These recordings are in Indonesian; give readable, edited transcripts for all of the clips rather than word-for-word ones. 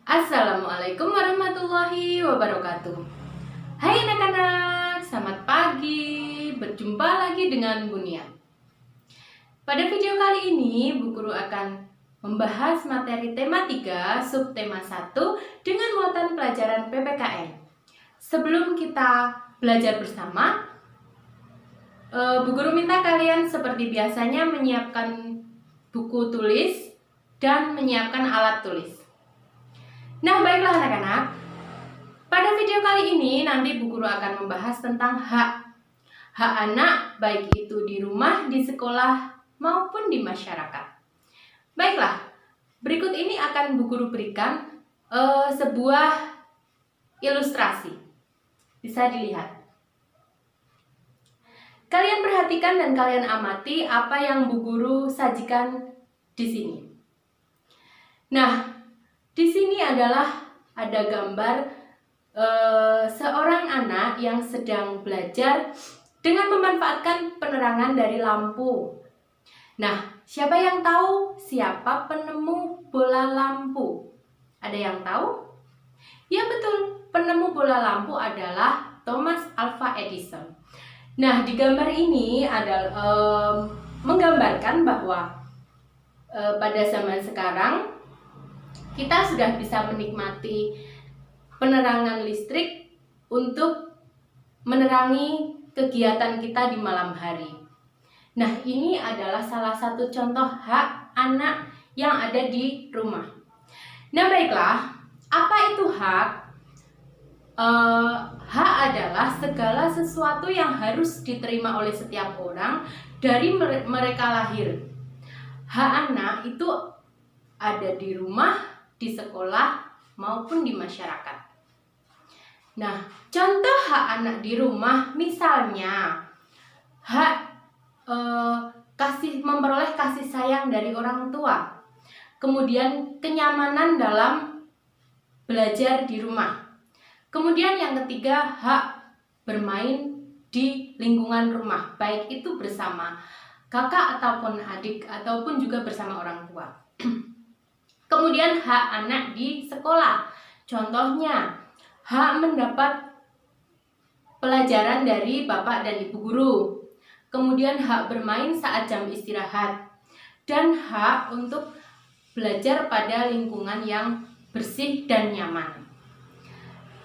Assalamualaikum warahmatullahi wabarakatuh. Hai anak-anak, selamat pagi. Berjumpa lagi dengan Bunia. Pada video kali ini, Bu Guru akan membahas materi tema 3, subtema 1 dengan muatan pelajaran PPKN. Sebelum kita belajar bersama, Bu Guru minta kalian seperti biasanya menyiapkan buku tulis dan menyiapkan alat tulis. Nah, baiklah anak-anak. Pada video kali ini nanti Bu Guru akan membahas tentang hak anak, baik itu di rumah, di sekolah, maupun di masyarakat. Baiklah, berikut ini akan Bu Guru berikan sebuah ilustrasi. Bisa dilihat. Kalian perhatikan dan kalian amati apa yang Bu Guru sajikan di sini. Nah, di sini adalah ada gambar seorang anak yang sedang belajar dengan memanfaatkan penerangan dari lampu. Nah, siapa yang tahu siapa penemu bola lampu? Ada yang tahu? Ya betul, penemu bola lampu adalah Thomas Alva Edison. Nah, di gambar ini adalah menggambarkan bahwa pada zaman sekarang kita sudah bisa menikmati penerangan listrik untuk menerangi kegiatan kita di malam hari. Nah, ini adalah salah satu contoh hak anak yang ada di rumah. Nah, baiklah, apa itu hak? Hak adalah segala sesuatu yang harus diterima oleh setiap orang dari mereka lahir. Hak anak itu ada di rumah, di sekolah, maupun di masyarakat. Nah, contoh hak anak di rumah misalnya hak memperoleh kasih sayang dari orang tua, kemudian kenyamanan dalam belajar di rumah, kemudian yang ketiga hak bermain di lingkungan rumah, baik itu bersama kakak ataupun adik ataupun juga bersama orang tua. Kemudian hak anak di sekolah, contohnya hak mendapat pelajaran dari bapak dan ibu guru, kemudian hak bermain saat jam istirahat, dan hak untuk belajar pada lingkungan yang bersih dan nyaman.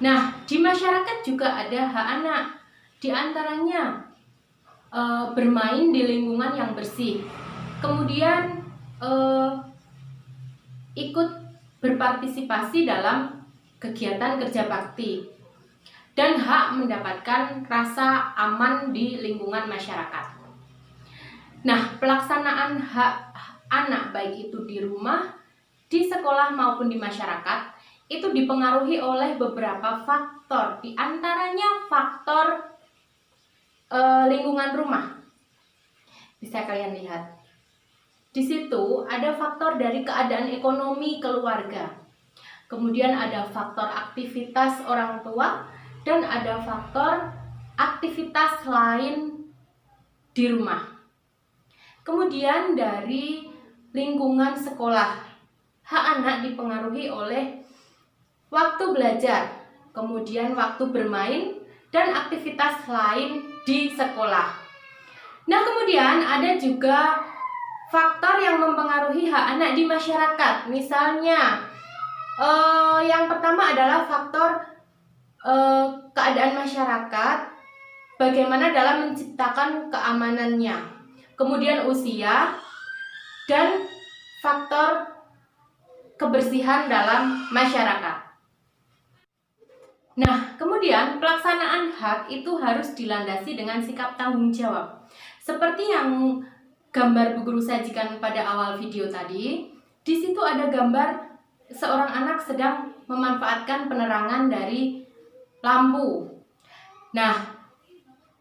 Nah, di masyarakat juga ada hak anak, di antaranya bermain di lingkungan yang bersih, kemudian ikut berpartisipasi dalam kegiatan kerja bakti, dan hak mendapatkan rasa aman di lingkungan masyarakat. Nah, pelaksanaan hak anak baik itu di rumah, di sekolah maupun di masyarakat itu dipengaruhi oleh beberapa faktor, di antaranya faktor lingkungan rumah. Bisa kalian lihat. Di situ ada faktor dari keadaan ekonomi keluarga, kemudian ada faktor aktivitas orang tua, dan ada faktor aktivitas lain di rumah. Kemudian dari lingkungan sekolah, hak anak dipengaruhi oleh waktu belajar, kemudian waktu bermain, dan aktivitas lain di sekolah. Nah, kemudian ada juga faktor yang mempengaruhi hak anak di masyarakat. Misalnya, yang pertama adalah faktor keadaan masyarakat, bagaimana dalam menciptakan keamanannya, kemudian usia, dan faktor kebersihan dalam masyarakat. Nah, kemudian pelaksanaan hak itu harus dilandasi dengan sikap tanggung jawab. Seperti yang gambar Bu Guru sajikan pada awal video tadi, di situ ada gambar seorang anak sedang memanfaatkan penerangan dari lampu. Nah,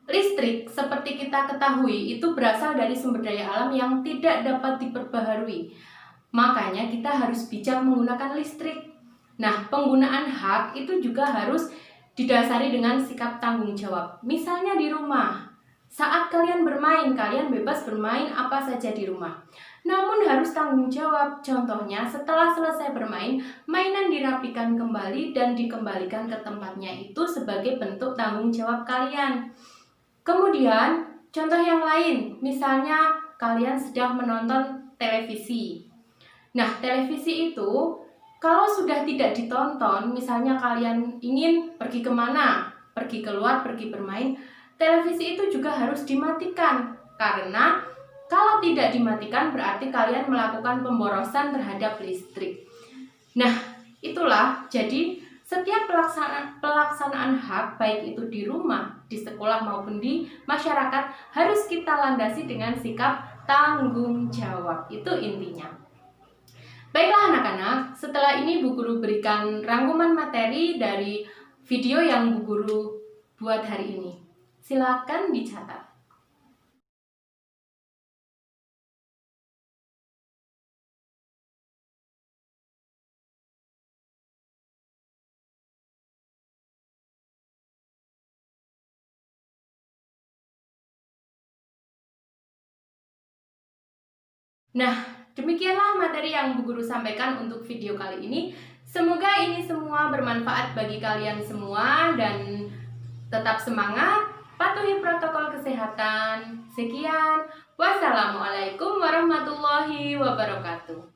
listrik seperti kita ketahui itu berasal dari sumber daya alam yang tidak dapat diperbaharui. Makanya kita harus bijak menggunakan listrik. Nah, penggunaan hak itu juga harus didasari dengan sikap tanggung jawab. Misalnya di rumah, saat kalian bermain, kalian bebas bermain apa saja di rumah. namun harus tanggung jawab. Contohnya, setelah selesai bermain, mainan dirapikan kembali dan dikembalikan ke tempatnya, itu sebagai bentuk tanggung jawab kalian. Kemudian, contoh yang lain, misalnya kalian sedang menonton televisi. Nah, televisi itu kalau sudah tidak ditonton, misalnya kalian ingin pergi kemana, pergi keluar, pergi bermain, televisi itu juga harus dimatikan. Karena kalau tidak dimatikan berarti kalian melakukan pemborosan terhadap listrik. Nah, itulah jadi setiap pelaksanaan hak, baik itu di rumah, di sekolah maupun di masyarakat, harus kita landasi dengan sikap tanggung jawab. Itu intinya. Baiklah anak-anak, setelah ini Bu Guru berikan rangkuman materi dari video yang Bu Guru buat hari ini. Silakan dicatat. Nah, demikianlah materi yang Bu Guru sampaikan untuk video kali ini. Semoga ini semua bermanfaat bagi kalian semua dan tetap semangat, patuhi protokol kesehatan. Sekian, wassalamualaikum warahmatullahi wabarakatuh.